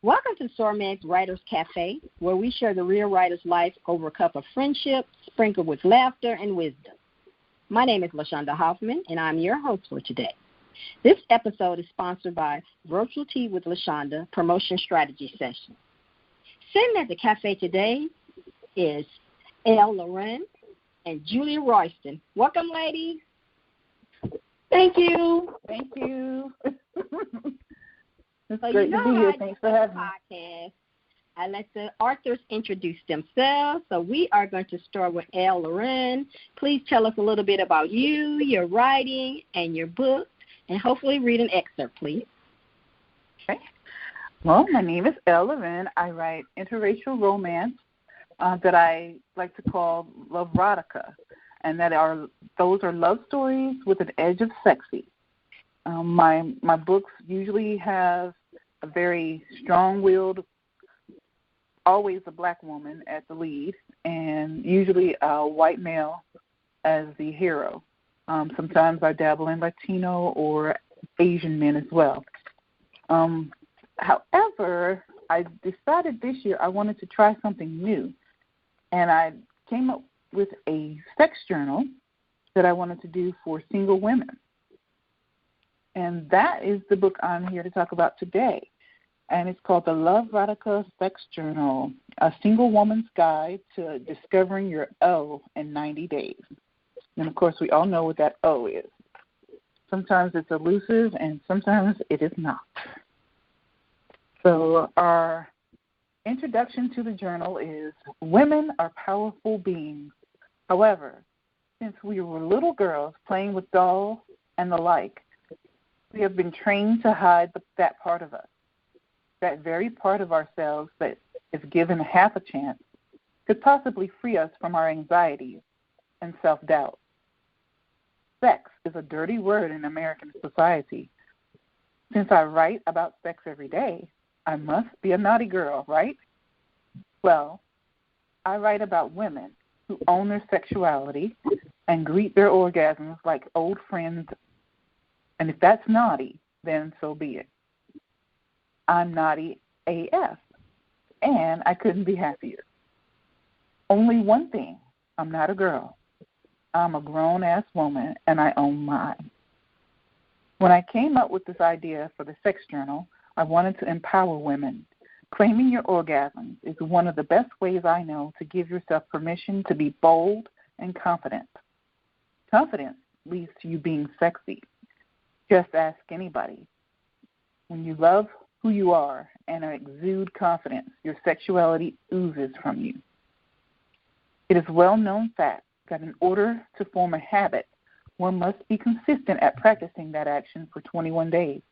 Welcome to SORMAG's Writers Café, where we share the real writer's life over a cup of friendship, sprinkled with laughter and wisdom. My name is LaShaunda Hoffman, and I'm your host for today. This episode is sponsored by Virtual Tea with LaShaunda Promotion Strategy Session. Sitting at the cafe today is Loren and Jillian Royston. Welcome, ladies. Thank you. Thank you. It's great to be here. Thanks for having me. I let the authors introduce themselves. So we are going to start with Loren. Please tell us a little bit about you, your writing, and your book, and hopefully read an excerpt, please. Okay. Well, my name is Loren. I write interracial romance that I like to call LoveRotica, and those are love stories with an edge of sexy. My books usually have a very strong-willed, always a black woman as the lead, and usually a white male as the hero. Sometimes I dabble in Latino or Asian men as well. However, I decided this year I wanted to try something new, and I came up with a sex journal that I wanted to do for single women. And that is the book I'm here to talk about today. And it's called the LoveRotica Sex Journal, a single woman's guide to discovering your O in 90 days. And, of course, we all know what that O is. Sometimes it's elusive and sometimes it is not. So our introduction to the journal is women are powerful beings. However, since we were little girls playing with dolls and the like, we have been trained to hide that part of us, that very part of ourselves that, if given half a chance, could possibly free us from our anxieties and self-doubt. Sex is a dirty word in American society. Since I write about sex every day, I must be a naughty girl, right? Well, I write about women who own their sexuality and greet their orgasms like old friends. And if that's naughty, then so be it. I'm naughty AF, and I couldn't be happier. Only one thing, I'm not a girl. I'm a grown-ass woman, and I own mine. When I came up with this idea for the sex journal, I wanted to empower women. Claiming your orgasms is one of the best ways I know to give yourself permission to be bold and confident. Confidence leads to you being sexy. Just ask anybody. When you love who you are and exude confidence, your sexuality oozes from you. It is a well-known fact that in order to form a habit, one must be consistent at practicing that action for 21 days.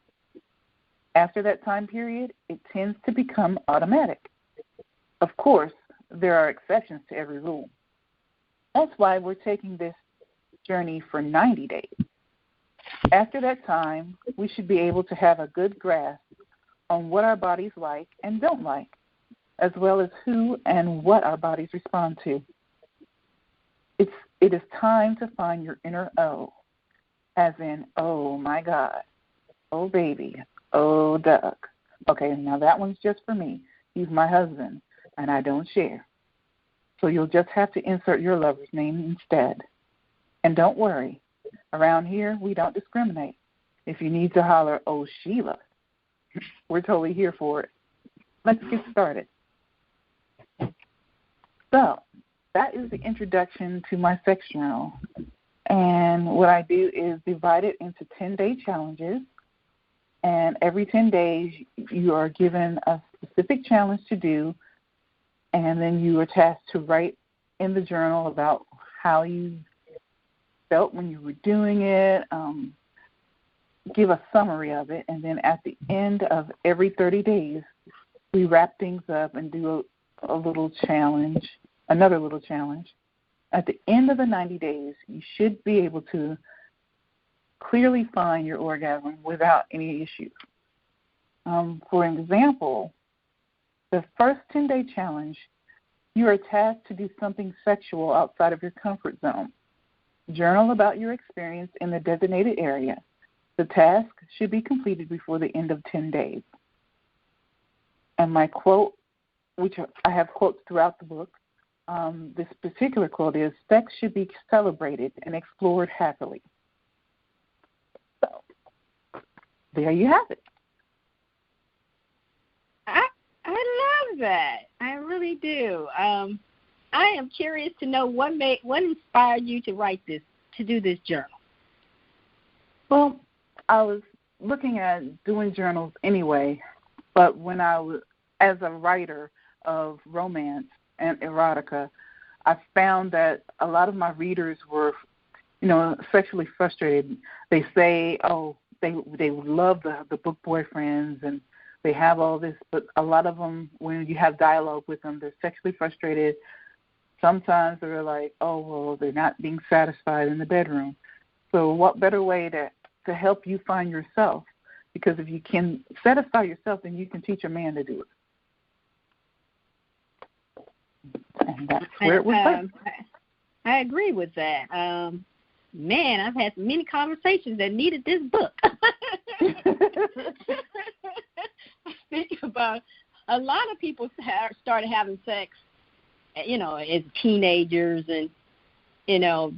After that time period, it tends to become automatic. Of course, there are exceptions to every rule. That's why we're taking this journey for 90 days. After that time, we should be able to have a good grasp on what our bodies like and don't like, as well as who and what our bodies respond to. It is time to find your inner O, as in, oh, my God, oh, baby, oh, duck. Okay, now that one's just for me. He's my husband, and I don't share. So you'll just have to insert your lover's name instead. And don't worry. Around here, we don't discriminate. If you need to holler, oh, Sheila, we're totally here for it. Let's get started. So that is the introduction to my sex journal. And what I do is divide it into 10-day challenges. And every 10 days, you are given a specific challenge to do. And then you are tasked to write in the journal about how you felt when you were doing it, give a summary of it, and then at the end of every 30 days, we wrap things up and do a little challenge, another little challenge. At the end of the 90 days, you should be able to clearly find your orgasm without any issues. For example, the first 10-day challenge, you are tasked to do something sexual outside of your comfort zone. Journal about your experience in the designated area. The task should be completed before the end of 10 days. And my quote, which I have quotes throughout the book, this particular quote is, sex should be celebrated and explored happily. So, there you have it. I love that. I really do. I am curious to know what inspired you to do this journal. Well, I was looking at doing journals anyway, but when I was, as a writer of romance and erotica, I found that a lot of my readers were, sexually frustrated. They say, they love the book boyfriends and they have all this, but a lot of them, when you have dialogue with them, they're sexually frustrated. Sometimes they're like, they're not being satisfied in the bedroom. So what better way to help you find yourself? Because if you can satisfy yourself, then you can teach a man to do it. And that's where it was. I agree with that. Man, I've had many conversations that needed this book. I think about a lot of people started having sex, as teenagers, and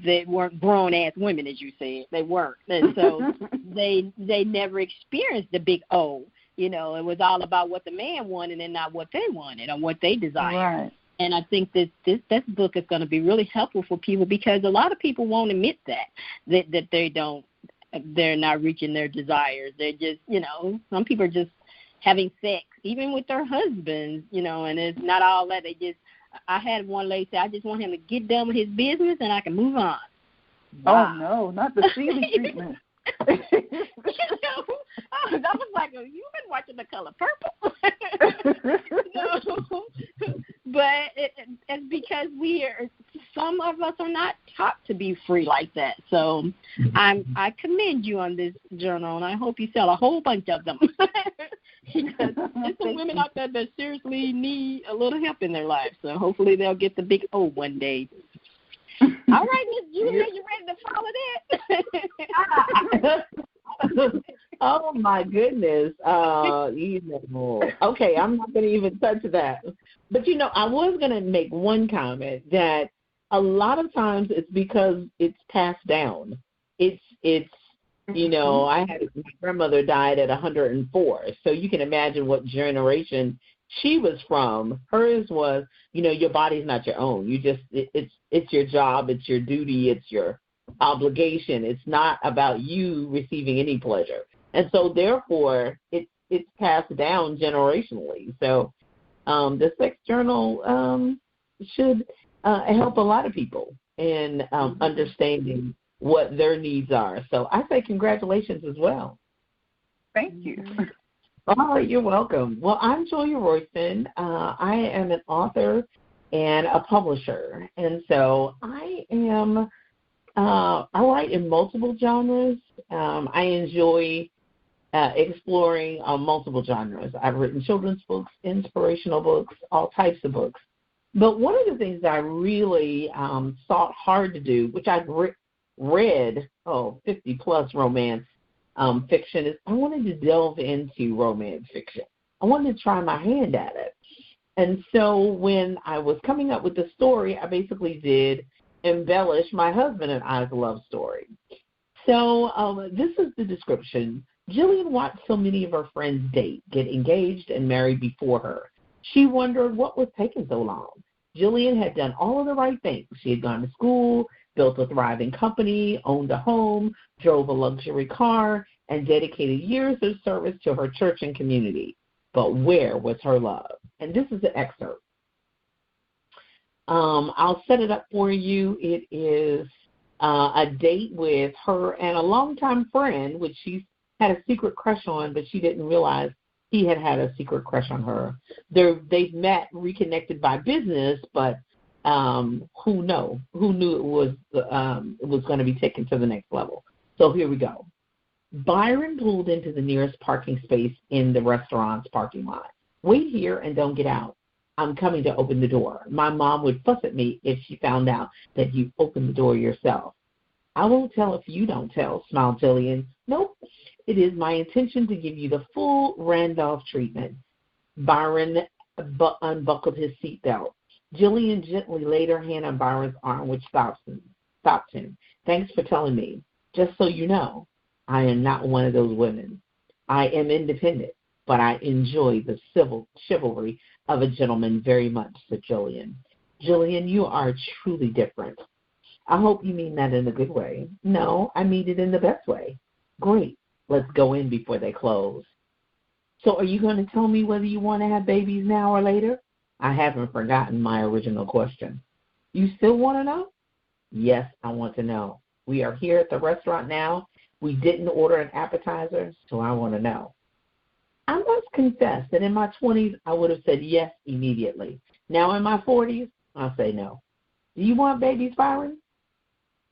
they weren't grown-ass women, as you said. They weren't. And so they never experienced the big O. It was all about what the man wanted and not what they wanted or what they desired. Right. And I think this book is going to be really helpful for people, because a lot of people won't admit that they're not reaching their desires. They're just, some people are just having sex, even with their husbands, and it's not all that. I had one lady say, I just want him to get done with his business and I can move on. Wow. Oh, no, not the Seeley treatment. I was like, you've been watching The Color Purple. But it's because some of us are not taught to be free like that. So I commend you on this journal, and I hope you sell a whole bunch of them. Because there's some women out there that seriously need a little help in their lives. So hopefully they'll get the big O one day. All right, Miss Julia, you ready to follow that? Oh, my goodness. Okay, I'm not going to even touch that. But, I was going to make one comment that a lot of times it's because it's passed down. It's my grandmother died at 104, so you can imagine what generation she was from. Hers was, your body's not your own. It's your job, it's your duty, it's your obligation. It's not about you receiving any pleasure. And so, therefore, it's passed down generationally. So the Sex Journal should help a lot of people in understanding what their needs are. So I say congratulations as well. Thank you. Oh, you're welcome. Well, I'm Julia Royston. I am an author and a publisher. And so I write in multiple genres. I enjoy exploring multiple genres. I've written children's books, inspirational books, all types of books. But one of the things that I really sought hard to do, which I've read 50-plus romance fiction, is I wanted to delve into romance fiction. I wanted to try my hand at it. And so when I was coming up with the story, I basically did embellish my husband and I's love story. So this is the description. Jillian watched so many of her friends date, get engaged, and married before her. She wondered what was taking so long. Jillian had done all of the right things. She had gone to school, built a thriving company, owned a home, drove a luxury car, and dedicated years of service to her church and community. But where was her love? And this is the excerpt. I'll set it up for you. It is a date with her and a longtime friend, which she had a secret crush on, but she didn't realize he had a secret crush on her. They've met, reconnected by business, but who knew it was going to be taken to the next level. So here we go. Byron pulled into the nearest parking space in the restaurant's parking lot. Wait here and don't get out. I'm coming to open the door. My mom would fuss at me if she found out that you opened the door yourself. I won't tell if you don't tell, smiled Jillian. Nope. It is my intention to give you the full Randolph treatment. Byron unbuckled his seatbelt. Jillian gently laid her hand on Byron's arm, which stopped him. Thanks for telling me. Just so you know, I am not one of those women. I am independent, but I enjoy the chivalry of a gentleman very much, said Jillian. Jillian, you are truly different. I hope you mean that in a good way. No, I mean it in the best way. Great. Let's go in before they close. So are you going to tell me whether you want to have babies now or later? I haven't forgotten my original question. You still want to know? Yes, I want to know. We are here at the restaurant now. We didn't order an appetizer, so I want to know. I must confess that in my 20s, I would have said yes immediately. Now in my 40s, I'll say no. Do you want babies, Byron?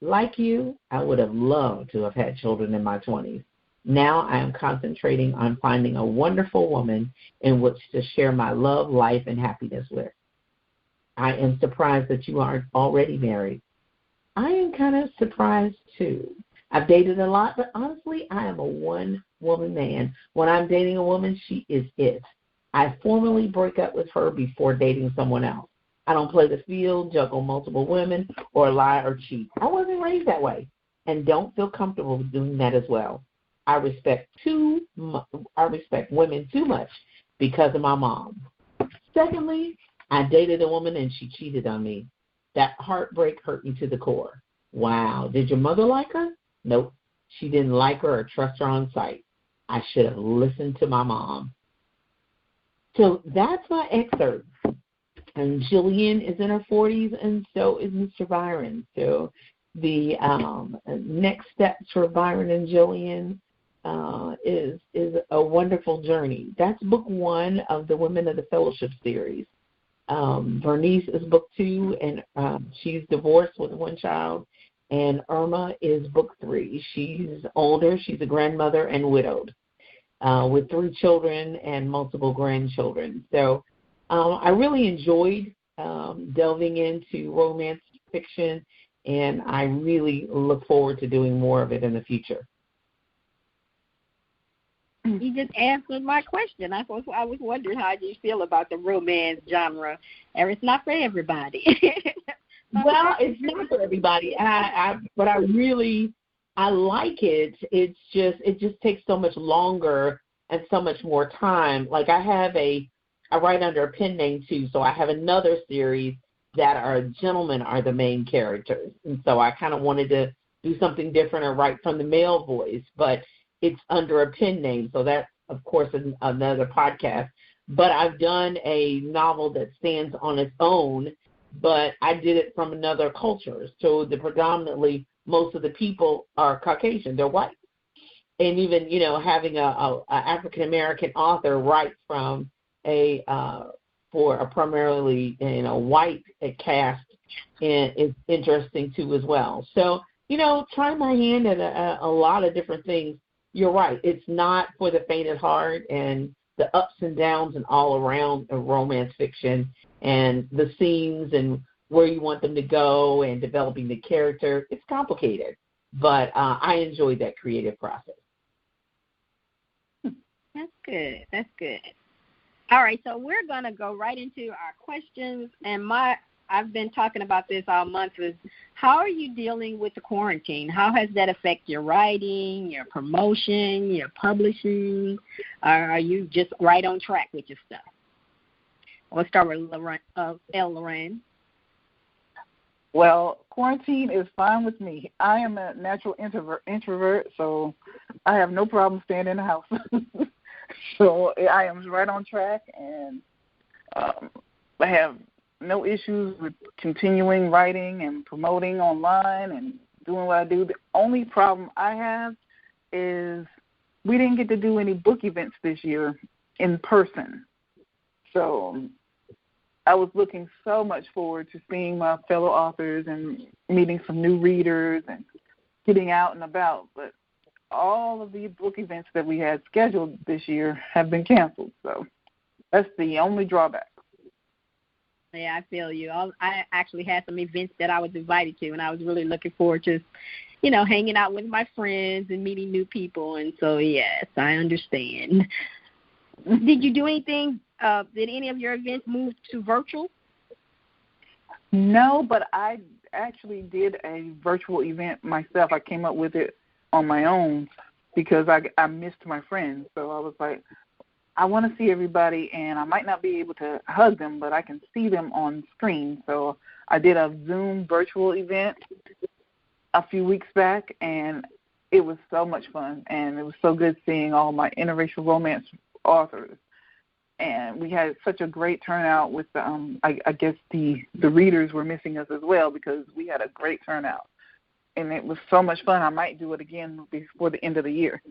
Like you, I would have loved to have had children in my 20s. Now I am concentrating on finding a wonderful woman in which to share my love, life, and happiness with. I am surprised that you aren't already married. I am kind of surprised, too. I've dated a lot, but honestly, I am a one-woman man. When I'm dating a woman, she is it. I formally break up with her before dating someone else. I don't play the field, juggle multiple women, or lie or cheat. I wasn't raised that way and don't feel comfortable doing that as well. I respect women too much because of my mom. Secondly, I dated a woman and she cheated on me. That heartbreak hurt me to the core. Wow. Did your mother like her? Nope. She didn't like her or trust her on sight. I should have listened to my mom. So that's my excerpt. And Jillian is in her 40s, and so is Mr. Byron. So the next steps for Byron and Jillian is a wonderful journey. That's book 1 of the Women of the Fellowship series. Bernice is book 2, and she's divorced with 1 child. And Irma is book 3. She's older. She's a grandmother and widowed with 3 children and multiple grandchildren. So I really enjoyed delving into romance fiction, and I really look forward to doing more of it in the future. You just answered my question. I was wondering how you feel about the romance genre. And it's not for everybody. Well, it's not for everybody. But I like it. It just takes so much longer and so much more time. Like I write under a pen name too, so I have another series that our gentlemen are the main characters. And so I kind of wanted to do something different or write from the male voice, but it's under a pen name, so that's, of course, another podcast. But I've done a novel that stands on its own, but I did it from another culture. So predominantly most of the people are Caucasian. They're white. And even, having a African-American author write from for a primarily, white cast is interesting, too, as well. So, trying my hand at a lot of different things. You're right. It's not for the faint at heart, and the ups and downs and all around romance fiction and the scenes and where you want them to go and developing the character. It's complicated, but I enjoyed that creative process. That's good. That's good. All right, so we're going to go right into our questions, and I've been talking about this all month. Is how are you dealing with the quarantine? How has that affected your writing, your promotion, your publishing? Are you just right on track with your stuff? We'll start with Loren. Well, quarantine is fine with me. I am a natural introvert, so I have no problem staying in the house. So I am right on track, and I have no issues with continuing writing and promoting online and doing what I do. The only problem I have is we didn't get to do any book events this year in person. So I was looking so much forward to seeing my fellow authors and meeting some new readers and getting out and about. But all of the book events that we had scheduled this year have been canceled. So that's the only drawback. Yeah, I feel you. I actually had some events that I was invited to, and I was really looking forward to, hanging out with my friends and meeting new people. And so, yes, I understand. Did you do anything? Did any of your events move to virtual? No, but I actually did a virtual event myself. I came up with it on my own because I missed my friends. So I was like, I want to see everybody, and I might not be able to hug them, but I can see them on screen. So I did a Zoom virtual event a few weeks back, and it was so much fun, and it was so good seeing all my interracial romance authors. And we had such a great turnout with I guess the readers were missing us as well because we had a great turnout. And it was so much fun. I might do it again before the end of the year.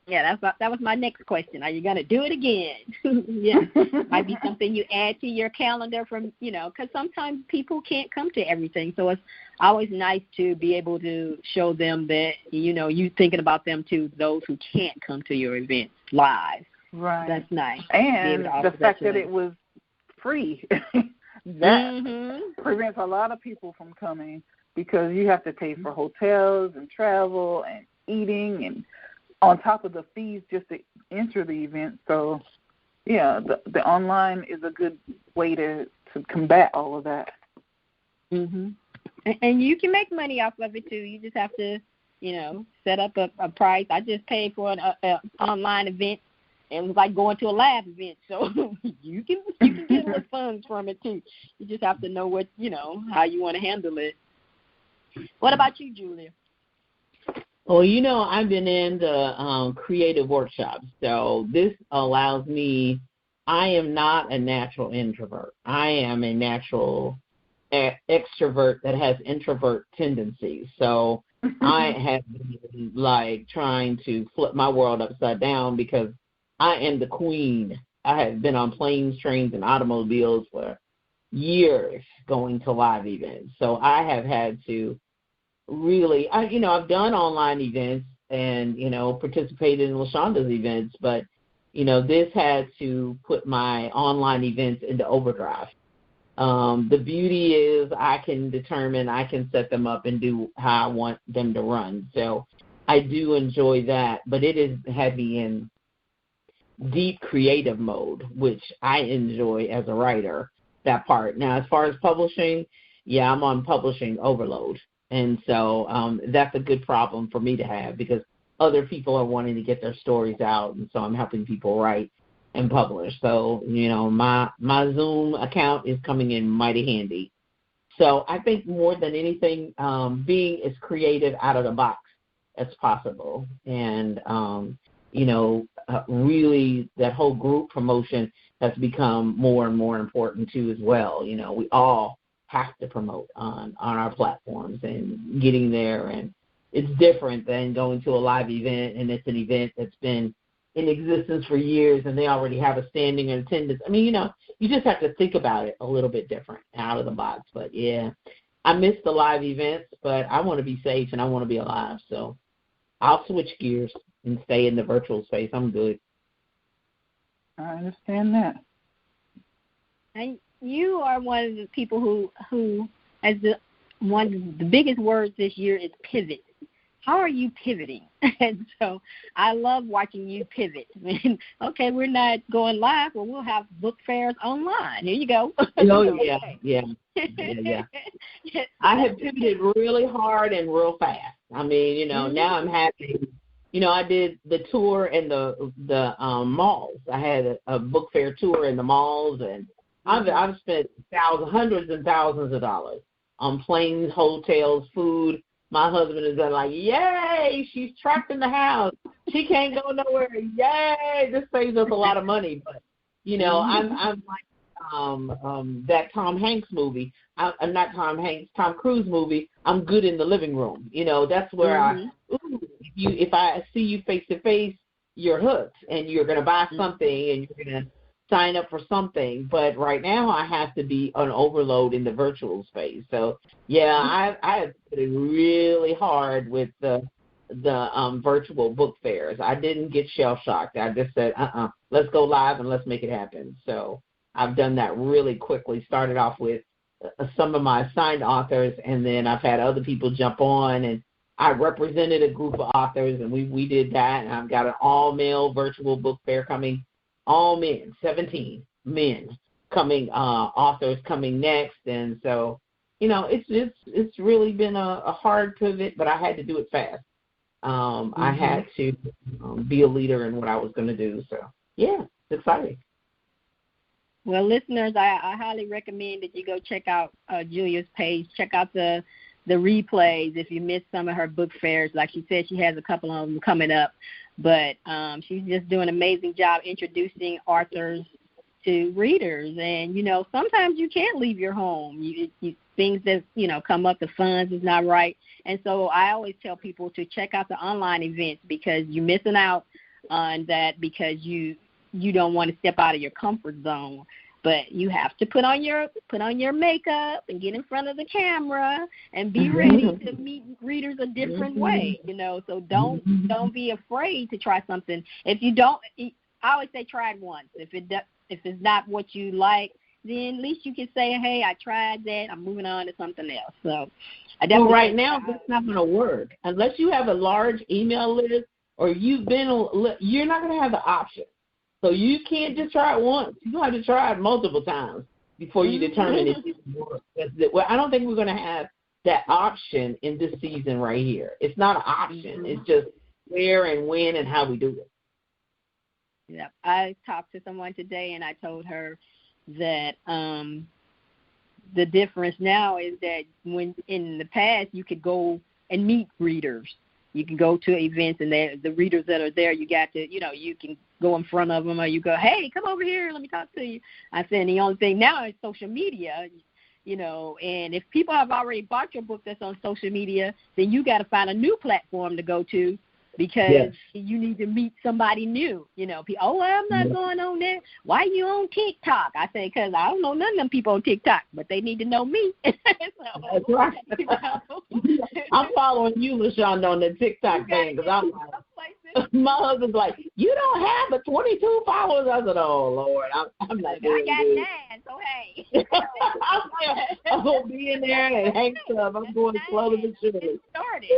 Yeah, that was my next question. Are you going to do it again? Yeah, might be something you add to your calendar from, because sometimes people can't come to everything. So it's always nice to be able to show them that, you thinking about them too, those who can't come to your events live. Right. That's nice. And the fact that it was free, that prevents a lot of people from coming because you have to pay for hotels and travel and eating and on top of the fees just to enter the event. So, yeah, the online is a good way to combat all of that. Mm-hmm. And you can make money off of it, too. You just have to, set up a price. I just paid for an online event. It was like going to a live event. So you can get the funds from it, too. You just have to know what, how you want to handle it. What about you, Julia? Well, I've been in the creative workshops, so this allows me, I am not a natural introvert. I am a natural extrovert that has introvert tendencies. So I have been, trying to flip my world upside down because I am the queen. I have been on planes, trains, and automobiles for years going to live events. So I have had to really, I've done online events and, participated in LaShaunda's events, but, this had to put my online events into overdrive. The beauty is I can set them up and do how I want them to run. So I do enjoy that, but it has had me in deep creative mode, which I enjoy as a writer, that part. Now, as far as publishing, yeah, I'm on publishing overload. And so that's a good problem for me to have because other people are wanting to get their stories out, and so I'm helping people write and publish. So, my Zoom account is coming in mighty handy. So I think more than anything, being as creative out of the box as possible. And, really that whole group promotion has become more and more important, too, as well. We all have to promote on our platforms and getting there. And it's different than going to a live event, and it's an event that's been in existence for years, and they already have a standing attendance. I mean, you just have to think about it a little bit different out of the box. But, yeah, I miss the live events, but I want to be safe and I want to be alive. So I'll switch gears and stay in the virtual space. I'm good. I understand that. And you are one of the people who as one of the biggest words this year is pivot. How are you pivoting? And so I love watching you pivot. Okay, we're not going live, well, we'll have book fairs online. Here you go. Oh, yeah. I have pivoted really hard and real fast. I mean, now I'm happy. I did the tour in the malls. I had a book fair tour in the malls, and I've spent hundreds and thousands of dollars on planes, hotels, food. My husband is like, yay, she's trapped in the house. She can't go nowhere. Yay, this saves us a lot of money. But, I'm like that Tom Hanks movie. I'm not Tom Hanks, Tom Cruise movie. I'm good in the living room. That's where if I see you face to face, you're hooked, and you're going to buy something, and you're going to sign up for something. But right now I have to be on overload in the virtual space. So, yeah, I have put it really hard with the virtual book fairs. I didn't get shell-shocked. I just said, let's go live and let's make it happen. So I've done that really quickly, started off with some of my assigned authors, and then I've had other people jump on, and I represented a group of authors, and we did that, and I've got an all-male virtual book fair coming, all men, 17 men coming, authors coming next, and so, it's really been a hard pivot, but I had to do it fast. I had to be a leader in what I was going to do, so, yeah, it's exciting. Well, listeners, I highly recommend that you go check out Julia's page, check out the replays if you missed some of her book fairs. Like she said, she has a couple of them coming up. But she's just doing an amazing job introducing authors to readers. And, sometimes you can't leave your home. You things that, come up, the funds is not right. And so I always tell people to check out the online events because you're missing out on that because you don't want to step out of your comfort zone. But you have to put on your makeup and get in front of the camera and be ready to meet readers a different way, So don't be afraid to try something. If you don't, I always say try it once. If it's not what you like, then at least you can say, hey, I tried that. I'm moving on to something else. So right now that's not going to work unless you have a large email list or you're not going to have the option. So you can't just try it once. You have to try it multiple times before you determine if it works. Well, I don't think we're going to have that option in this season right here. It's not an option. It's just where and when and how we do it. Yeah, I talked to someone today, and I told her that the difference now is that when in the past you could go and meet readers. You can go to events, and the readers that are there, you got to, you can go in front of them, or you go, hey, come over here, let me talk to you. I said, the only thing now is social media, and if people have already bought your book that's on social media, then you got to find a new platform to go to because you need to meet somebody new. I'm not going on there. Why are you on TikTok? I say, because I don't know none of them people on TikTok, but they need to know me. That's right. I'm following you, LaShaunda, on the TikTok thing because I'm like, my husband's like, you don't have but 22 followers. I said, oh, Lord. I'm like, I got 9, so hey. I'm going to be in there and hang stuff. I'm going slowly but surely. Get started.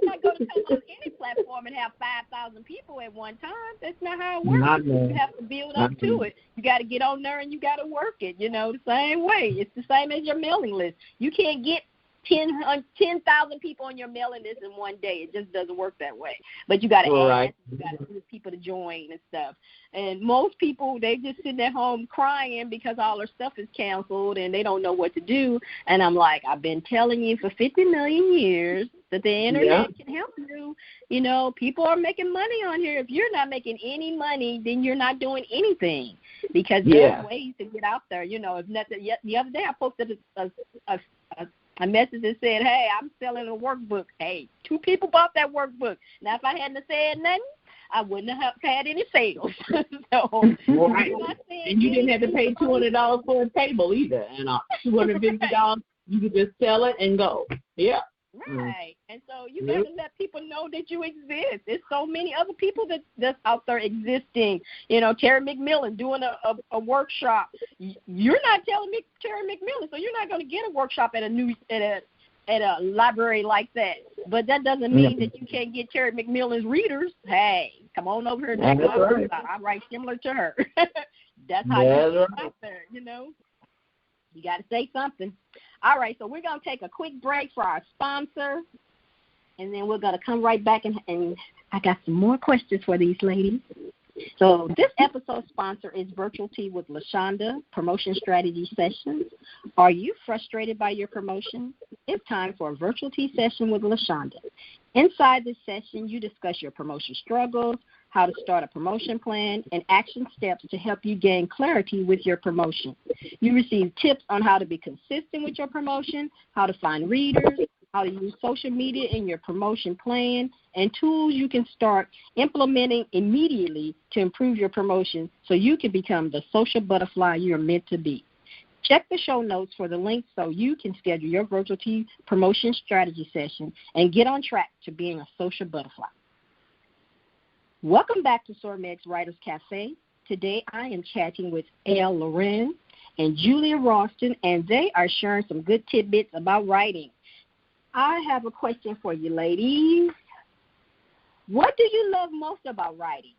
I'm not going to come on any platform and have 5,000 people at one time. That's not how it works. You have to build up to it. You got to get on there and you got to work it, the same way. It's the same as your mailing list. You can't get 10,000 people on your mailing list in one day. It just doesn't work that way. But you got to ask, you got to get people to join and stuff. And most people, they just sit at home crying because all their stuff is canceled and they don't know what to do. And I'm like, I've been telling you for 50 million years that the internet can help you. People are making money on here. If you're not making any money, then you're not doing anything because there's ways to get out there. If nothing, the other day I posted a message that said, hey, I'm selling a workbook. Hey, 2 people bought that workbook. Now, if I hadn't said nothing, I wouldn't have had any sales. And you didn't have to pay $200 for a table either. And $250, you could just sell it and go. Yeah. Right. And so you got to let people know that you exist. There's so many other people that's out there existing. Terry McMillan doing a workshop. You're not telling me Terry McMillan, so you're not going to get a workshop at a library like that. But that doesn't mean that you can't get Terry McMillan's readers. Hey, come on over here and check my work out. I write similar to her. That's how you get out there, You got to say something. All right, so we're going to take a quick break for our sponsor, and then we're going to come right back, and I got some more questions for these ladies. So this episode's sponsor is Virtual Tea with LaShaunda, Promotion Strategy Sessions. Are you frustrated by your promotion? It's time for a virtual tea session with LaShaunda. Inside this session, you discuss your promotion struggles, how to start a promotion plan, and action steps to help you gain clarity with your promotion. You receive tips on how to be consistent with your promotion, how to find readers, how to use social media in your promotion plan, and tools you can start implementing immediately to improve your promotion so you can become the social butterfly you're meant to be. Check the show notes for the link so you can schedule your virtual tea promotion strategy session and get on track to being a social butterfly. Welcome back to SORMAG's Writers Café. Today I am chatting with Loren and Julia Royston, and they are sharing some good tidbits about writing. I have a question for you, ladies. What do you love most about writing?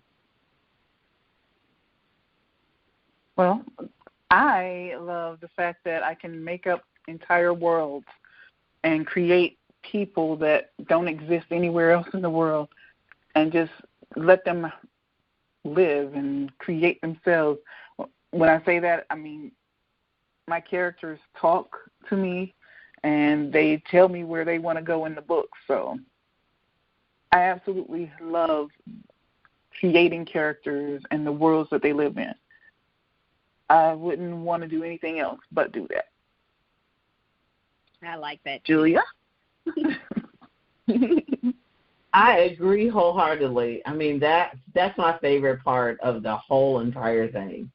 Well, I love the fact that I can make up entire worlds and create people that don't exist anywhere else in the world and just let them live and create themselves. When I say that, I mean my characters talk to me and they tell me where they want to go in the book. So I absolutely love creating characters and the worlds that they live in. I wouldn't want to do anything else but do that. I like that. Julia? I agree wholeheartedly. I mean, that's my favorite part of the whole entire thing,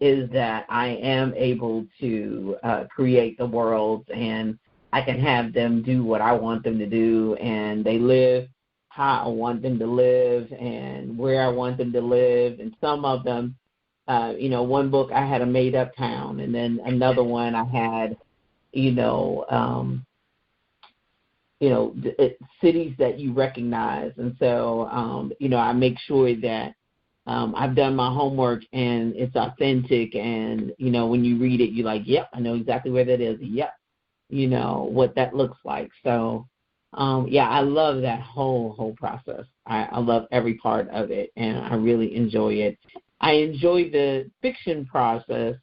is that I am able to create the worlds, and I can have them do what I want them to do, and they live how I want them to live and where I want them to live. And some of them, one book I had a made-up town, and then another one I had, cities that you recognize. And so, I make sure that I've done my homework and it's authentic. And, when you read it, you're like, yep, I know exactly where that is. Yep, what that looks like. So, I love that whole process. I love every part of it, and I really enjoy it. I enjoy the fiction process.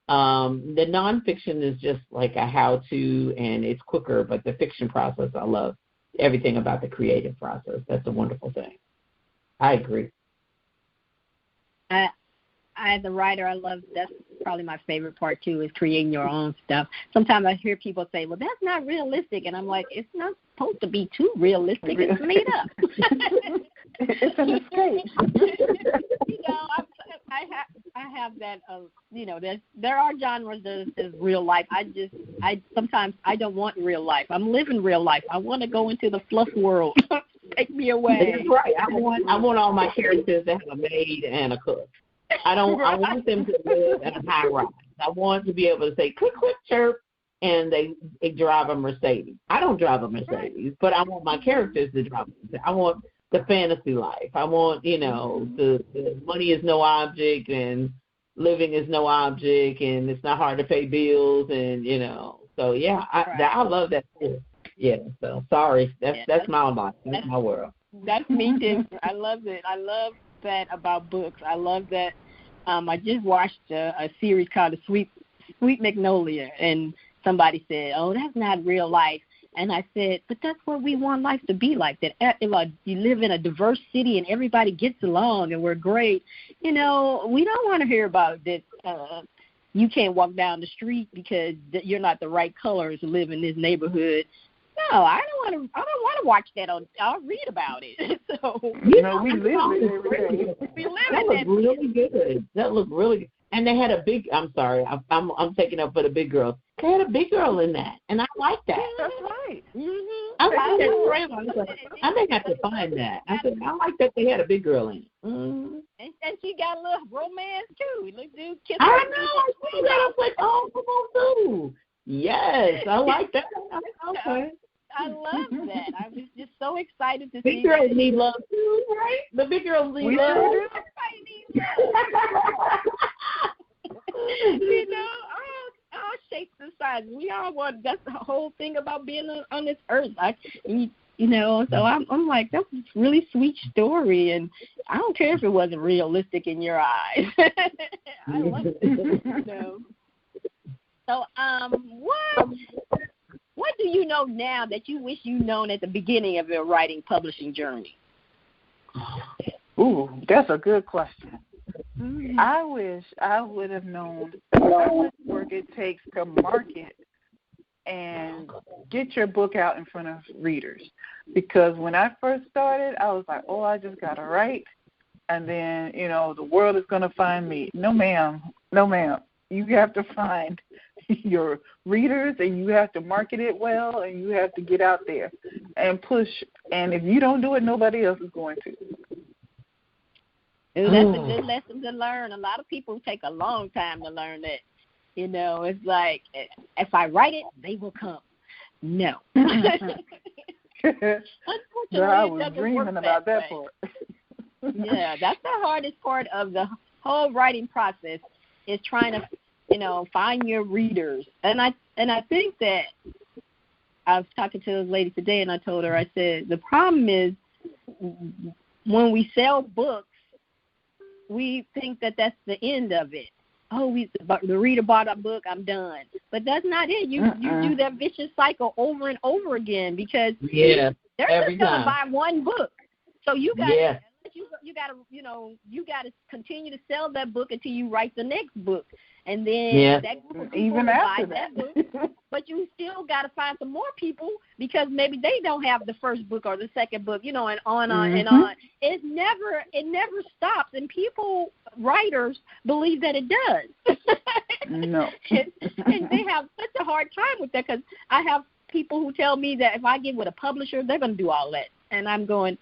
The nonfiction is just like a how-to, and it's quicker, but the fiction process, I love everything about the creative process. That's a wonderful thing. I agree. As a writer, I love, that's probably my favorite part, too, is creating your own stuff. Sometimes I hear people say, well, that's not realistic, and I'm like, it's not supposed to be too realistic. It's made up. It's an escape. I have that, there are genres that is real life. Sometimes I don't want real life. I'm living real life. I want to go into the fluff world. Take me away. That's right. I want all my characters to have a maid and a cook. I want them to live in a high rise. I want to be able to say click, click, chirp, and they drive a Mercedes. I don't drive a Mercedes, but I want my characters to drive a Mercedes. I want the fantasy life. I want, the money is no object and living is no object and it's not hard to pay bills and, So, I love that too. Yeah, so sorry. That's my life. That's my world. That's me too. I love it. I love that about books. I love that. I just watched a series called The Sweet Magnolia, and somebody said, oh, that's not real life. And I said, but that's what we want life to be like, that you live in a diverse city and everybody gets along and we're great. We don't want to hear about that you can't walk down the street because you're not the right color to live in this neighborhood. No, I don't want to watch that. I'll read about it. So we live it every day. We live that it. That looked really good. That looked really good. And they had I'm sorry, I'm taking up for the big girls. They had a big girl in that, and I like that. That's right. Mm-hmm. I like that trailer. I may have to find that. I said I like that they had a big girl in it. Mm-hmm. And she got a little romance too. Look, dude, kiss I her. know. I see that. I was like, oh, come on, too. Yes, I like that. Okay. I love that. I was just so excited to see. Big girls need love too, right? The big girls need love. Everybody needs love. All shapes and sizes. We all want. That's the whole thing about being on this earth. So I'm like, that's a really sweet story, and I don't care if it wasn't realistic in your eyes. I love it. So what do you know now that you wish you'd known at the beginning of your writing publishing journey? Ooh, that's a good question. Mm-hmm. I wish I would have known how much work it takes to market and get your book out in front of readers. Because when I first started, I was like, I just got to write, and then, the world is going to find me. No, ma'am. You have to find your readers, and you have to market it well, and you have to get out there and push. And if you don't do it, nobody else is going to. That's a good lesson to learn. A lot of people take a long time to learn that. It's like, if I write it, they will come. No. Girl, I was dreaming about that part. Yeah, that's the hardest part of the whole writing process is trying to, find your readers. And I think that I was talking to this lady today, and I told her, I said, the problem is when we sell books, we think that that's the end of it. Oh, the reader bought a book, I'm done. But that's not it. You do that vicious cycle over and over again because they're just going to buy one book. So you got you got to continue to sell that book until you write the next book, and then that group of people will buy that book. But you still got to find some more people because maybe they don't have the first book or the second book, and on and on. It never stops, and writers believe that it does. No, and they have such a hard time with that because I have people who tell me that if I get with a publisher, they're going to do all that, and I'm going.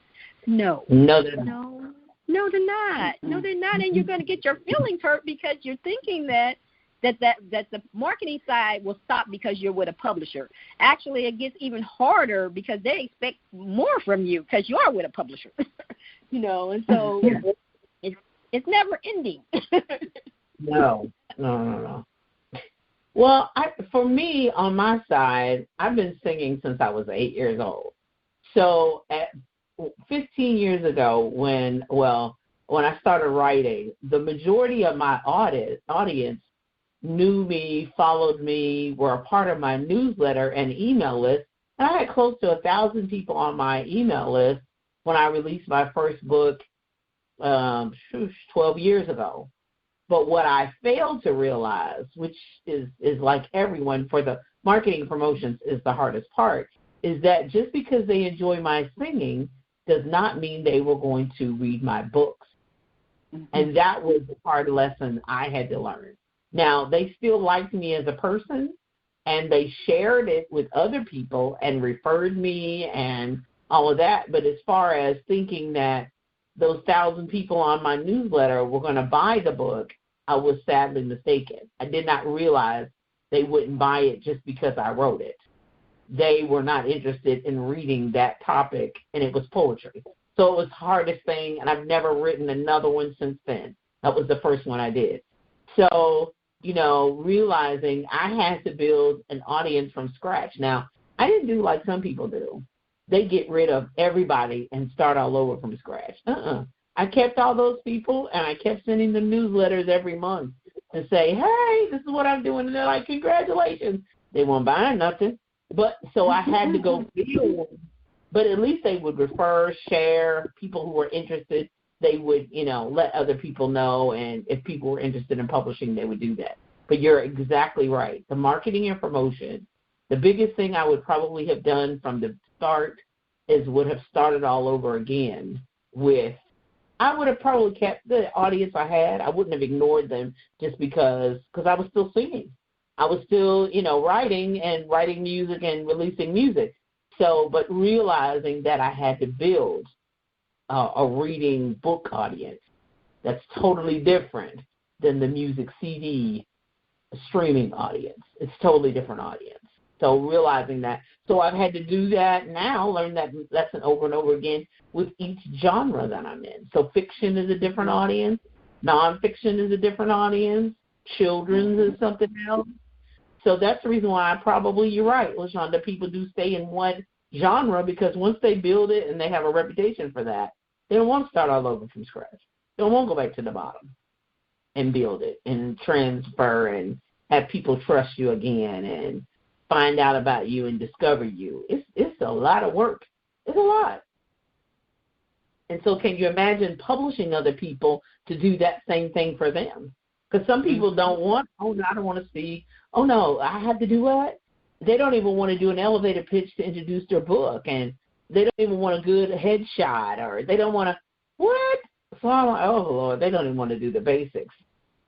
No, they're not. No, they're not. No, they're not. And you're going to get your feelings hurt because you're thinking that the marketing side will stop because you're with a publisher. Actually, it gets even harder because they expect more from you because you are with a publisher. And so it's never ending. No. Well, for me, on my side, I've been singing since I was 8 years old. So at 15 years ago when I started writing, the majority of my audience knew me, followed me, were a part of my newsletter and email list. And I had close to 1,000 people on my email list when I released my first book 12 years ago. But what I failed to realize, which is like everyone for the marketing promotions is the hardest part, is that just because they enjoy my singing does not mean they were going to read my books. And that was the hard lesson I had to learn. Now, they still liked me as a person, and they shared it with other people and referred me and all of that. But as far as thinking that those 1,000 people on my newsletter were going to buy the book, I was sadly mistaken. I did not realize they wouldn't buy it just because I wrote it. They were not interested in reading that topic, and it was poetry. So it was the hardest thing, and I've never written another one since then. That was the first one I did. So, realizing I had to build an audience from scratch. Now, I didn't do like some people do. They get rid of everybody and start all over from scratch. I kept all those people, and I kept sending them newsletters every month and say, hey, this is what I'm doing. And they're like, congratulations. They weren't buying nothing. But so I had to go build, but at least they would refer, share, people who were interested, they would, let other people know, and if people were interested in publishing, they would do that. But you're exactly right. The marketing and promotion, the biggest thing I would probably have done from the start would have started all over again with, I would have probably kept the audience I had. I wouldn't have ignored them just because I was still singing. I was still, writing music and releasing music. So, but realizing that I had to build a reading book audience that's totally different than the music CD streaming audience. It's totally different audience. So realizing that. So I've had to do that now, learn that lesson over and over again with each genre that I'm in. So fiction is a different audience. Nonfiction is a different audience. Children's is something else. So that's the reason why you're right, LaShaunda, people do stay in one genre because once they build it and they have a reputation for that, they don't want to start all over from scratch. They don't want to go back to the bottom and build it and transfer and have people trust you again and find out about you and discover you. It's a lot of work. It's a lot. And so can you imagine publishing other people to do that same thing for them? Because some people don't want, I don't want to see, I have to do what? They don't even want to do an elevator pitch to introduce their book, and they don't even want a good headshot, or they don't want to, what? So I'm like, oh, Lord, they don't even want to do the basics.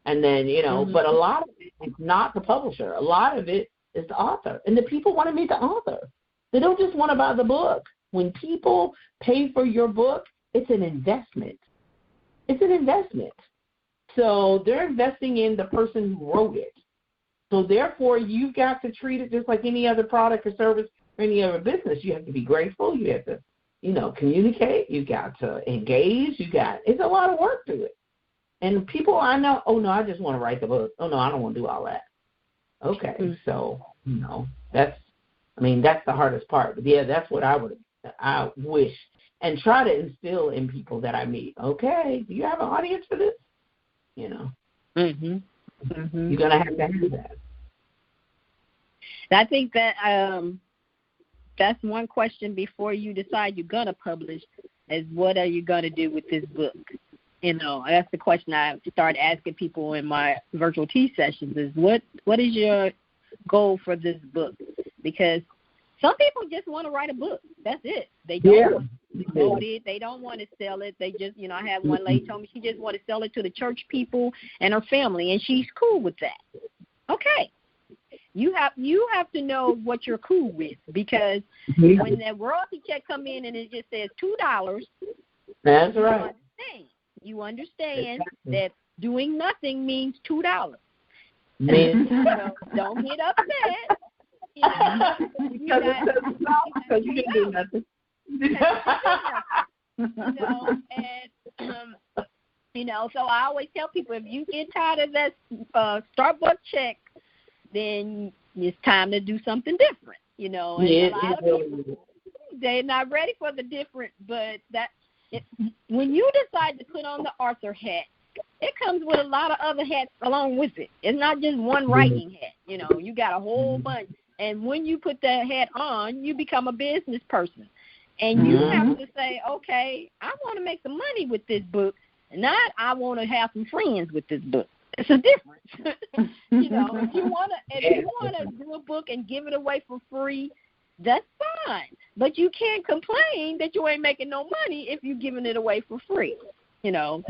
And then, but a lot of it is not the publisher. A lot of it is the author. And the people want to meet the author. They don't just want to buy the book. When people pay for your book, it's an investment. It's an investment. So they're investing in the person who wrote it. So therefore, you've got to treat it just like any other product or service or any other business, you have to be grateful. You have to, communicate. You got to engage. It's a lot of work to it. And people I know, oh, no, I just want to write the book. Oh, no, I don't want to do all that. Okay, so, that's the hardest part. But, yeah, that's what I wish. And try to instill in people that I meet, okay, do you have an audience for this? Mm-hmm. You're going to have that. I think that that's one question before you decide you're going to publish is what are you going to do with this book? That's the question I start asking people in my virtual tea sessions is what is your goal for this book? Because some people just want to write a book. That's it. They don't want to promote it. They don't want to sell it. They just, I had one lady told me she just want to sell it to the church people and her family, and she's cool with that. Okay. You have to know what you're cool with because when the royalty check come in and it just says $2, that's right. You understand that doing nothing means $2. Don't get upset. Because you didn't do nothing. So I always tell people if you get tired of that Starbucks check, then it's time to do something different. And a lot of people, they're not ready for the different, but when you decide to put on the author hat, it comes with a lot of other hats along with it. It's not just one writing hat. You got a whole bunch. And when you put that hat on, you become a business person. And you have to say, okay, I want to make some money with this book, not I want to have some friends with this book. It's a difference. If you want to do a book and give it away for free, that's fine. But you can't complain that you ain't making no money if you're giving it away for free. So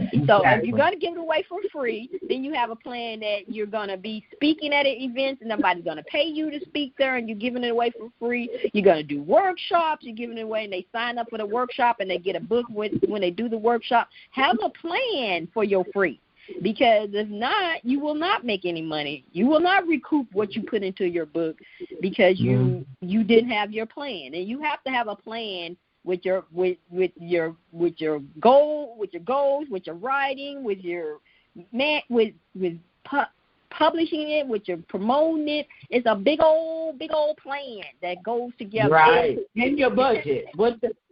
if you're going to give it away for free, then you have a plan that you're going to be speaking at events and somebody's going to pay you to speak there and you're giving it away for free. You're going to do workshops. You're giving it away and they sign up for the workshop and they get a book when they do the workshop. Have a plan for your free because if not, you will not make any money. You will not recoup what you put into your book because you didn't have your plan. And you have to have a plan with your goals, with your writing, with your publishing it, with your promoting it. It's a big old plan that goes together. Right. And your budget.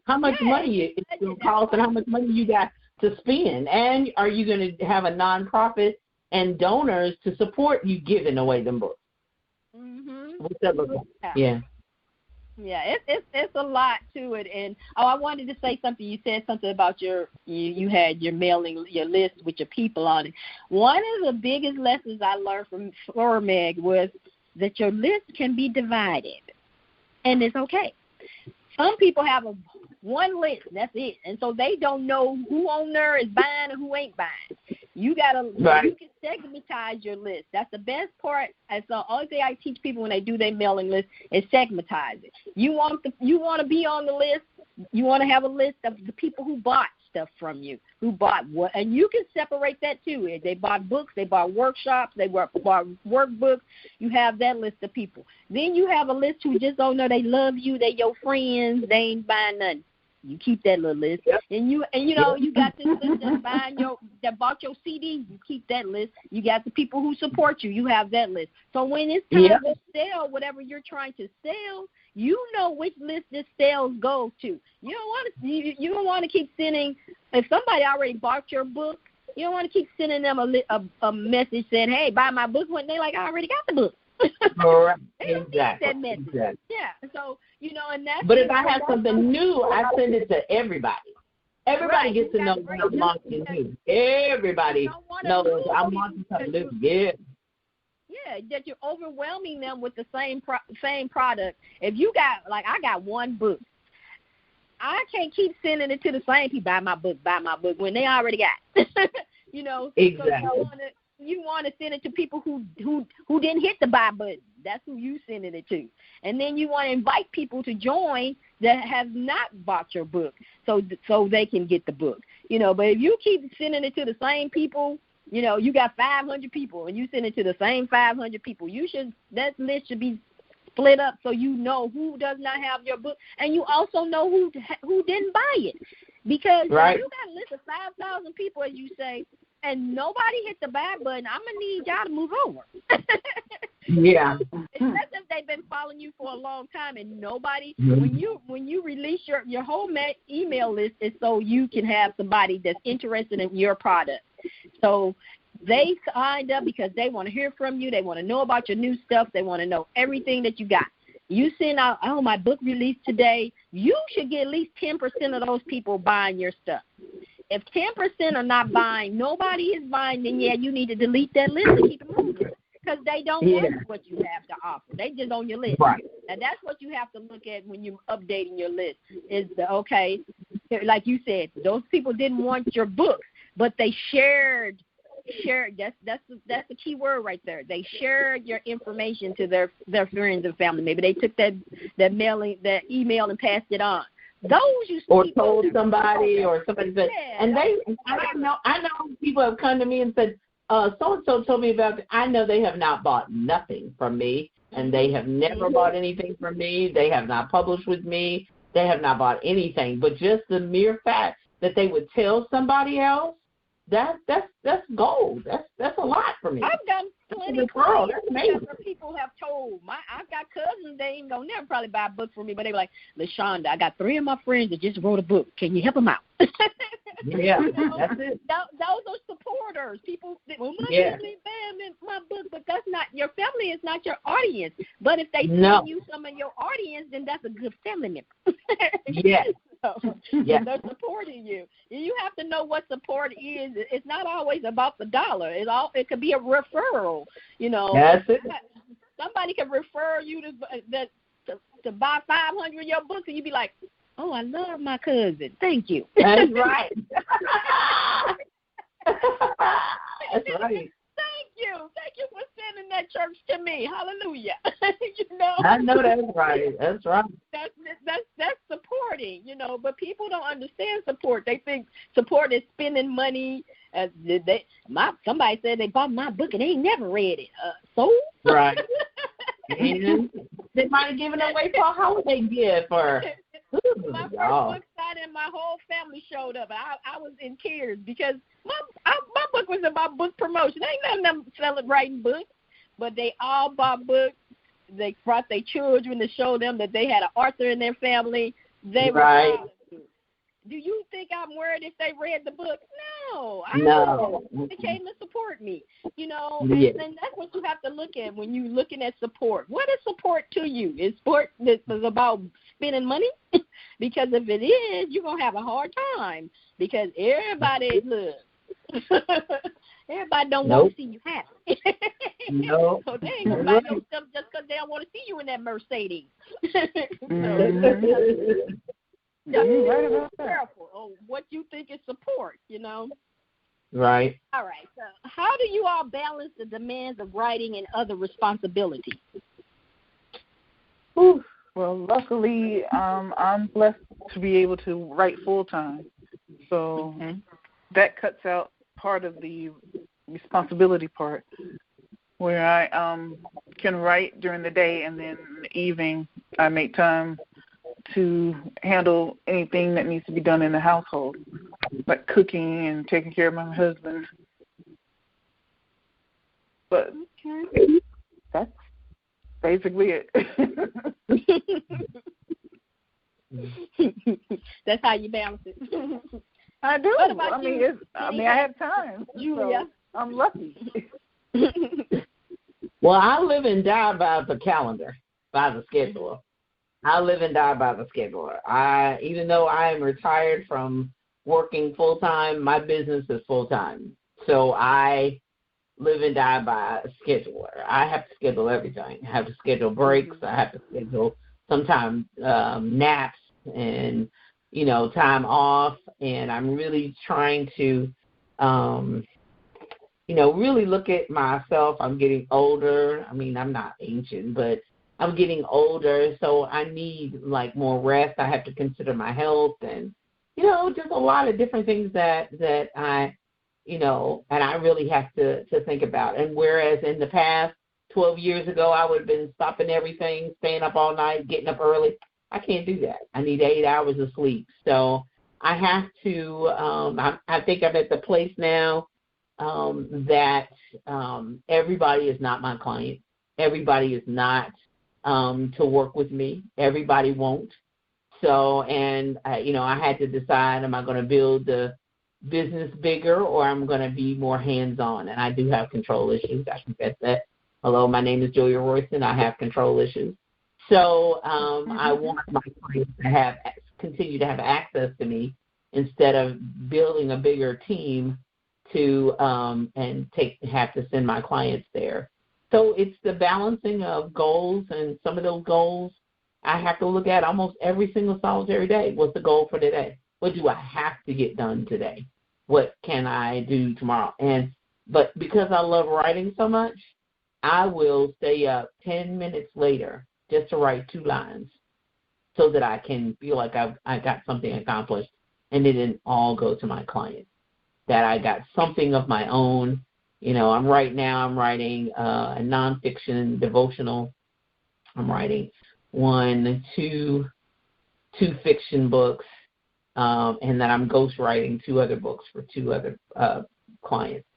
How much money it's going to cost and how much money you got to spend. And are you going to have a nonprofit and donors to support you giving away them books? What's that look like? Yeah. Yeah, it's a lot to it. And I wanted to say something. You said something about you had your mailing, your list with your people on it. One of the biggest lessons I learned from SORMAG was that your list can be divided, and it's okay. Some people have one list, that's it, and so they don't know who on there is buying and who ain't buying. You can segmentize your list. That's the best part. And so all thing I teach people when they do their mailing list is segmentize it. You want to be on the list. You want to have a list of the people who bought stuff from you, who bought what, and you can separate that too. They bought books, they bought workshops, they bought workbooks. You have that list of people. Then you have a list who just don't know they love you, they your friends, they ain't buying nothing. You keep that little list, and you got this list that bought your CD. You keep that list. You got the people who support you. You have that list. So when it's time to sell whatever you're trying to sell, you know which list this sales goes to. You don't want to keep sending. If somebody already bought your book, you don't want to keep sending them a message saying, "Hey, buy my book," when they like, "I already got the book." Correct. They don't need that message. Exactly. Yeah. So and that's. But if I have something new, I send it to everybody. Everybody gets to know when I'm launching new. Everybody knows I'm launching something new. Yeah. Yeah, that you're overwhelming them with the same product. If you got I got one book, I can't keep sending it to the same people. Buy my book when they already got. Exactly. So you want to send it to people who didn't hit the buy button. That's who you sending it to. And then you want to invite people to join that have not bought your book so they can get the book. But if you keep sending it to the same people, you got 500 people and you send it to the same 500 people, that list should be split up so you know who does not have your book, and you also know who didn't buy it. Because if you got a list of 5,000 people, as you say, and nobody hit the buy button, I'm going to need y'all to move over. Yeah. Especially if they've been following you for a long time and nobody, when you release your whole email list is so you can have somebody that's interested in your product. So they signed up because they want to hear from you. They want to know about your new stuff. They want to know everything that you got. You send out, my book released today, you should get at least 10% of those people buying your stuff. If 10% are not buying, nobody is buying, then, you need to delete that list and keep it moving because they don't want what you have to offer. They just on your list. Right. And that's what you have to look at when you're updating your list is, like you said, those people didn't want your books, but they shared. That's the key word right there. They shared your information to their friends and family. Maybe they took that email and passed it on. Those you or told somebody or somebody said, and I know people have come to me and said, so and so told me about it. I know they have not bought nothing from me, and they have never bought anything from me. They have not published with me. They have not bought anything. But just the mere fact that they would tell somebody else, that's gold. That's a lot for me. I've done plenty of clients where people have told I've got cousins, they ain't gonna never probably buy a book from me, but they were like, LaShaunda, I got 3 of my friends that just wrote a book. Can you help them out? Yeah, that's it. Those are supporters. People say, well, my family banned my book, but that's not your family. Is not your audience. But if they send you some of your audience, then that's a good family member. Yes. They're supporting you. You have to know what support is. It's not always about the dollar. It could be a referral. That's it. Somebody can refer you to buy 500 of your books, and you'd be like, oh, I love my cousin. Thank you. That's right. That's right. Thank you for sending that church to me. Hallelujah. I know that's right. That's right. That's supporting, but people don't understand support. They think support is spending money. Somebody said they bought my book and they ain't never read it. So? Right. And they might have given it away for a holiday gift or my first book signing, my whole family showed up. I was in tears because my book was about book promotion. Ain't none of them celebrating books, but they all bought books. They brought their children to show them that they had an author in their family. They were proud of it. Do you think I'm worried if they read the book? No. They came to support me, and that's what you have to look at when you're looking at support. What is support to you? Is support that is about spending money? Because if it is, you're going to have a hard time because everybody, everybody don't want to see you happy. No. So they ain't going to buy no stuff just because they don't want to see you in that Mercedes. Right about that. Careful on what you think is support, Right. All right. So how do you all balance the demands of writing and other responsibilities? Well, luckily, I'm blessed to be able to write full-time. So that cuts out part of the responsibility part where I can write during the day and then in the evening I make time to handle anything that needs to be done in the household, like cooking and taking care of my husband. But that's basically it. That's how you balance it. I do. What about I have time. Julia? So I'm lucky. Well, I live and die by the calendar, by the schedule. I live and die by the scheduler. Even though I am retired from working full-time, my business is full-time. So I live and die by a scheduler. I have to schedule everything. I have to schedule breaks. I have to schedule sometimes naps and, time off. And I'm really trying to, really look at myself. I'm getting older. I mean, I'm not ancient, but I'm getting older, so I need, more rest. I have to consider my health and, just a lot of different things that I, and I really have to think about. And whereas in the past, 12 years ago, I would have been stopping everything, staying up all night, getting up early. I can't do that. I need 8 hours of sleep. So I have to, I think I'm at the place now that everybody is not my client. Everybody is not to work with me. Everybody won't. So, and, I had to decide, am I going to build the business bigger or I'm going to be more hands-on? And I do have control issues. I confess that. Hello, my name is Jillian Royston. I have control issues. So I want my clients to continue to have access to me instead of building a bigger team to have to send my clients there. So it's the balancing of goals, and some of those goals I have to look at almost every single solitary day. What's the goal for today? What do I have to get done today? What can I do tomorrow? But because I love writing so much, I will stay up 10 minutes later just to write 2 lines so that I can feel like I got something accomplished, and it didn't all go to my client, that I got something of my own. I'm writing a nonfiction devotional. I'm writing 2 fiction books, and then I'm ghostwriting 2 other books for 2 other clients.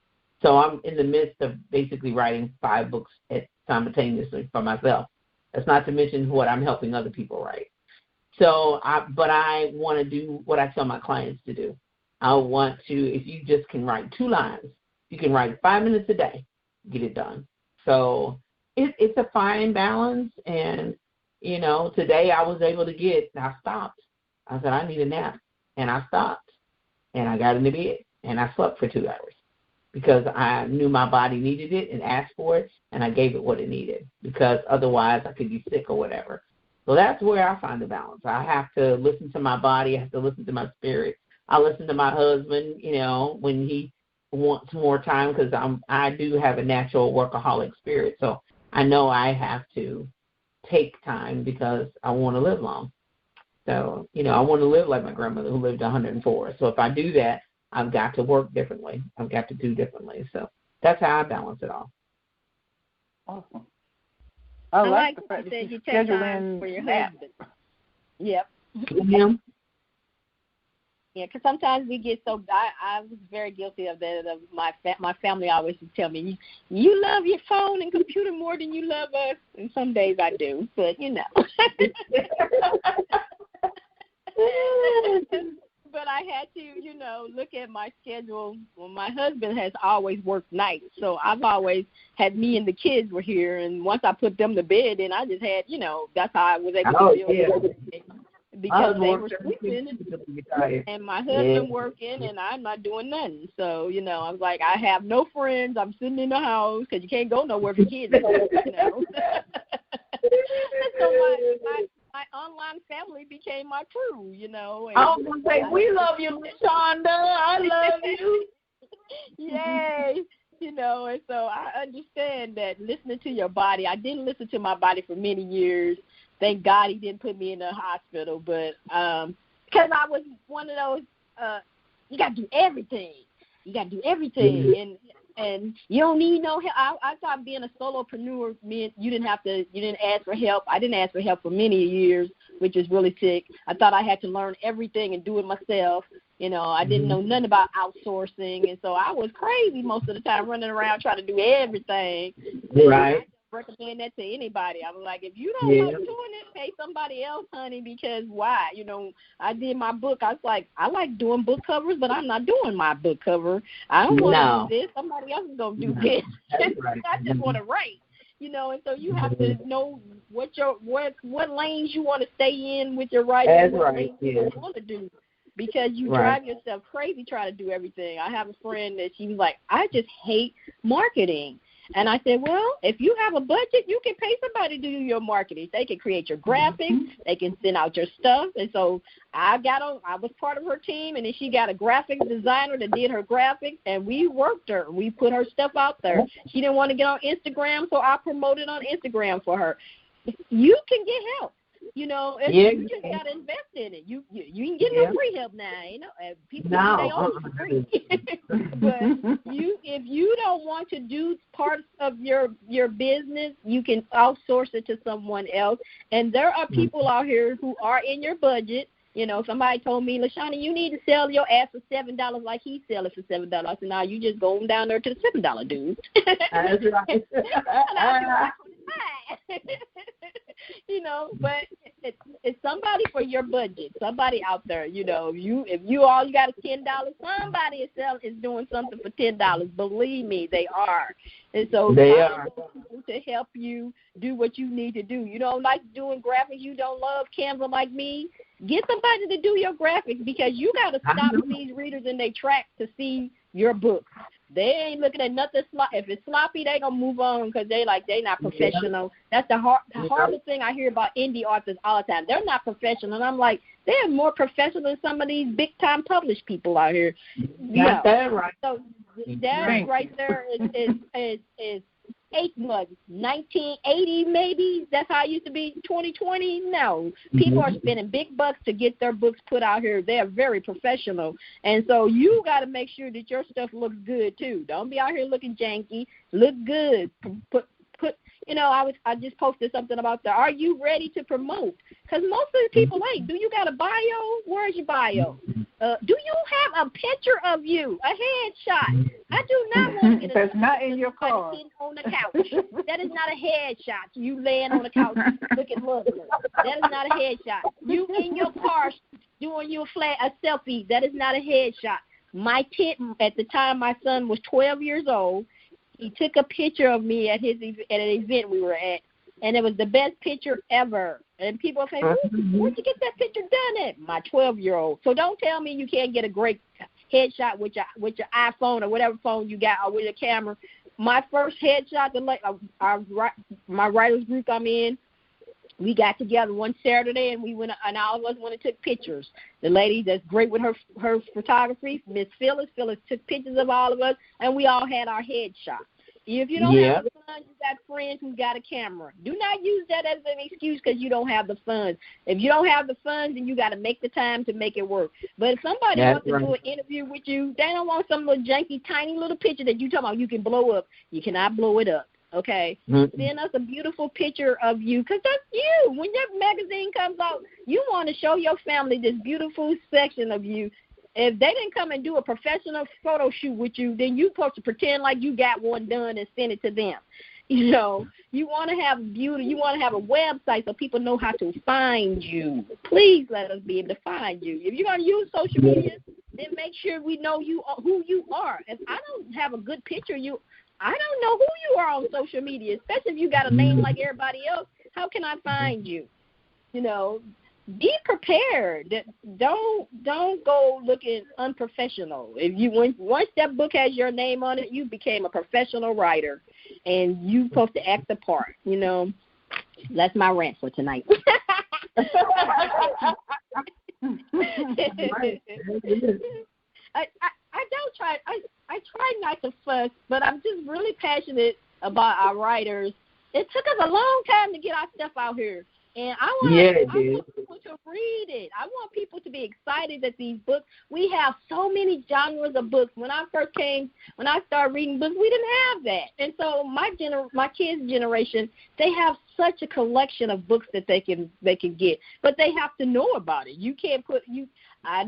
So I'm in the midst of basically writing 5 books simultaneously for myself. That's not to mention what I'm helping other people write. So, but I want to do what I tell my clients to do. I want to, if you just can write 2 lines, you can write 5 minutes a day, get it done. So it's a fine balance. And, today I was able to I stopped. I said, I need a nap. And I stopped. And I got into bed. And I slept for 2 hours because I knew my body needed it and asked for it, and I gave it what it needed, because otherwise I could be sick or whatever. So that's where I find the balance. I have to listen to my body. I have to listen to my spirit. I listen to my husband, when he wants more time, because I do have a natural workaholic spirit. So I know I have to take time because I want to live long. So, I want to live like my grandmother who lived 104. So if I do that, I've got to work differently. I've got to do differently. So that's how I balance it all. Awesome. I like the fact that you take time for your husband. Yep. Yeah. Yeah, because sometimes we get so. I was very guilty of that. My family always would tell me, "You love your phone and computer more than you love us." And some days I do, but But I had to, look at my schedule. Well, my husband has always worked nights, so I've always had me and the kids were here. And once I put them to bed, then I just had, that's how I was able to deal with it. Because they were sleeping, and my husband working, and I'm not doing nothing. So, I was like, I have no friends. I'm sitting in the house because you can't go nowhere if your kids are, So my online family became my crew, And I was going to say, we love you, LaShaunda. I love you. Yay. And so I understand that listening to your body. I didn't listen to my body for many years. Thank God he didn't put me in the hospital, but because I was one of those, you got to do everything. You got to do everything, and you don't need no help. I thought being a solopreneur meant you didn't ask for help. I didn't ask for help for many years, which is really sick. I thought I had to learn everything and do it myself. I didn't know nothing about outsourcing, and so I was crazy most of the time, running around trying to do everything. Right. Recommend that to anybody. I was like, if you don't like doing it, pay somebody else, honey, because why? I did my book. I was like, I like doing book covers, but I'm not doing my book cover. I don't want to do this. Somebody else is going to do this. Right. I just want to write, and so you have to know what lanes you want to stay in with your writing. That's what right. lanes you want to do. Because you drive yourself crazy trying to do everything. I have a friend that she was like, I just hate marketing. And I said, well, if you have a budget, you can pay somebody to do your marketing. They can create your graphics. They can send out your stuff. And so I was part of her team, and then she got a graphics designer that did her graphics, and we worked her. We put her stuff out there. She didn't want to get on Instagram, so I promoted on Instagram for her. You can get help. You know, you just got to invest in it. You can get no free help now. You know, people do their own for free. But if you don't want to do parts of your business, you can outsource it to someone else. And there are people out here who are in your budget. You know, somebody told me, LaShaunda, you need to sell your ass for $7 like he sell it for $7. I said, no, you just go down there to the $7 dude. That's right. You know, but it's somebody for your budget, somebody out there. You know, if you all you got is $10, somebody is doing something for $10. Believe me, they are. And so they are to help you do what you need to do. You don't like doing graphics. You don't love Canva like me. Get somebody to do your graphics, because you got to stop these readers in their tracks to see your book. They ain't looking at nothing. If it's sloppy, they gonna move on because they not professional. That's the hardest thing I hear about indie authors all the time. They're not professional, and I'm like, they're more professional than some of these big time published people out here. Got that right. So that right there is 1980 maybe. That's how it used to be. 2020. No, people are spending big bucks to get their books put out here. They are very professional, and so you got to make sure that your stuff looks good too. Don't be out here looking janky. Look good. Put. You know, I just posted something about are you ready to promote? Because most of the people ain't. Do you got a bio? Where's your bio? Do you have a picture of you, a headshot? I do not want to get that's not in your car. On the couch. That is not a headshot. You laying on the couch looking lovely. That is not a headshot. You in your car doing you a selfie. That is not a headshot. My kid, at the time my son was 12 years old, he took a picture of me at an event we were at, and it was the best picture ever. And people say, where'd you get that picture done at? My 12-year-old. So don't tell me you can't get a great headshot with your iPhone or whatever phone you got, or with your camera. My first headshot, my writers group I'm in, we got together one Saturday, and and all of us went and took pictures. The lady that's great with her photography, Miss Phyllis took pictures of all of us, and we all had our headshots. If you don't have the funds, you got friends who got a camera. Do not use that as an excuse because you don't have the funds. If you don't have the funds, then you got to make the time to make it work. But if somebody wants to do an interview with you, they don't want some little janky, tiny little picture that you talking about you can blow up. You cannot blow it up. Okay, send us a beautiful picture of you, because that's you. When your magazine comes out, you want to show your family this beautiful section of you. If they didn't come and do a professional photo shoot with you, then you're supposed to pretend like you got one done and send it to them. You know, you want to have beauty. You want to have a website so people know how to find you. Please let us be able to find you. If you're going to use social media, then make sure we know who you are. If I don't have a good picture of you, I don't know who you are on social media, especially if you got a name like everybody else. How can I find you? You know, be prepared. Don't go looking unprofessional. Once that book has your name on it, you became a professional writer, and you're supposed to act the part. You know, that's my rant for tonight. I try not to fuss, but I'm just really passionate about our writers. It took us a long time to get our stuff out here, and I want people to read it. I want people to be excited that these books. We have so many genres of books. When I started reading books, we didn't have that, and so my kids' generation, they have such a collection of books that they can get, but they have to know about it. You can't put you. I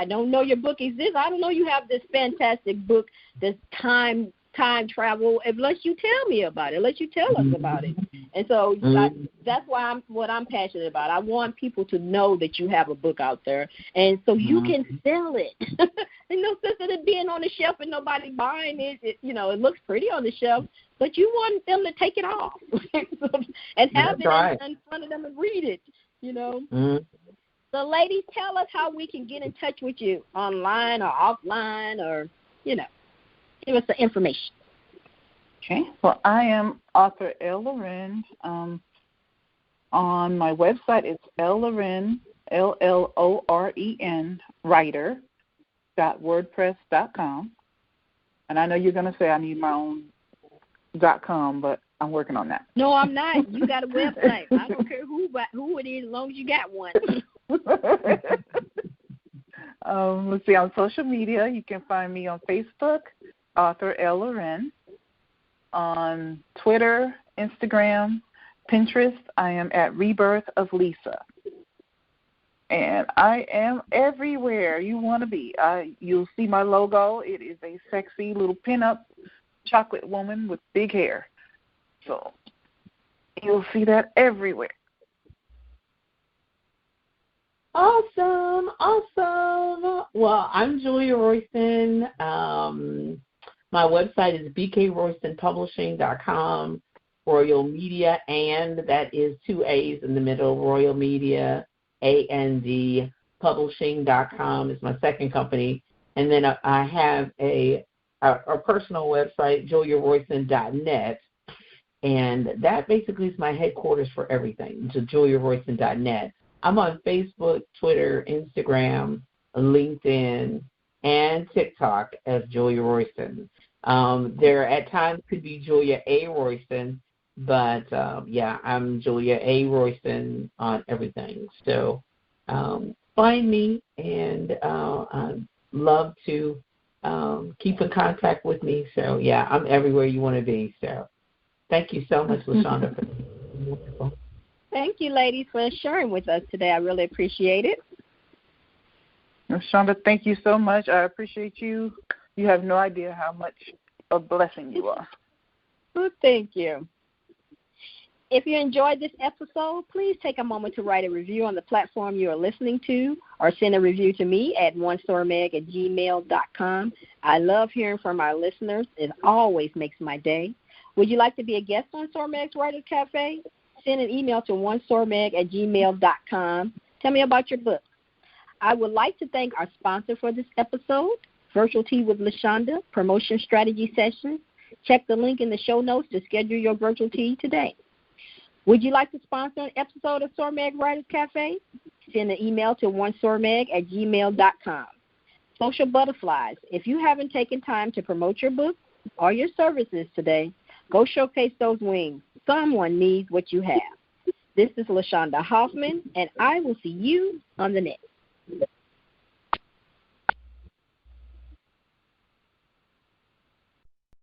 don't know your book exists. I don't know you have this fantastic book, this time travel, unless you tell me about it, unless you tell us about it. And so that's what I'm passionate about. I want people to know that you have a book out there, and so you can sell it. And no sense in it being on the shelf and nobody buying it. It looks pretty on the shelf, but you want them to take it off and have it in front of them and read it, So, ladies, tell us how we can get in touch with you, online or offline, or, give us the information. Okay. Well, I am author Loren. On my website, it's Loren, LLOREN, writer.wordpress.com. And I know you're going to say I need my own .com, but I'm working on that. No, I'm not. You got a website. I don't care who it is as long as you got one. Let's see, on social media, you can find me on Facebook, author Loren. On Twitter, Instagram, Pinterest, I am at Rebirth of Lisa. And I am everywhere you want to be. You'll see my logo. It is a sexy little pinup chocolate woman with big hair. So you'll see that everywhere. Awesome. Well, I'm Julia Royston. My website is bkroystonpublishing.com, Royal Media, and that is 2 A's in the middle, Royal Media, A-N-D, publishing.com is my second company. And then I have a personal website, juliaroyston.net, and that basically is my headquarters for everything, so juliaroyston.net. I'm on Facebook, Twitter, Instagram, LinkedIn, and TikTok as Julia Royston. There at times could be Julia A. Royston, but I'm Julia A. Royston on everything. So find me, and I'd love to keep in contact with me. So, I'm everywhere you want to be. So thank you so much, LaShaunda, for being wonderful. Thank you, ladies, for sharing with us today. I really appreciate it. LaShaunda, thank you so much. I appreciate you. You have no idea how much a blessing you are. Well, thank you. If you enjoyed this episode, please take a moment to write a review on the platform you are listening to, or send a review to me at onesormag@gmail.com. I love hearing from our listeners. It always makes my day. Would you like to be a guest on SORMAG's Writers Cafe? Send an email to onesormag@gmail.com. Tell me about your book. I would like to thank our sponsor for this episode, Virtual Tea with LaShaunda, Promotion Strategy Sessions. Check the link in the show notes to schedule your virtual tea today. Would you like to sponsor an episode of SORMAG Writers Cafe? Send an email to onesormag@gmail.com. Social Butterflies. If you haven't taken time to promote your book or your services today, go showcase those wings. Someone needs what you have. This is LaShaunda Hoffman, and I will see you on the next.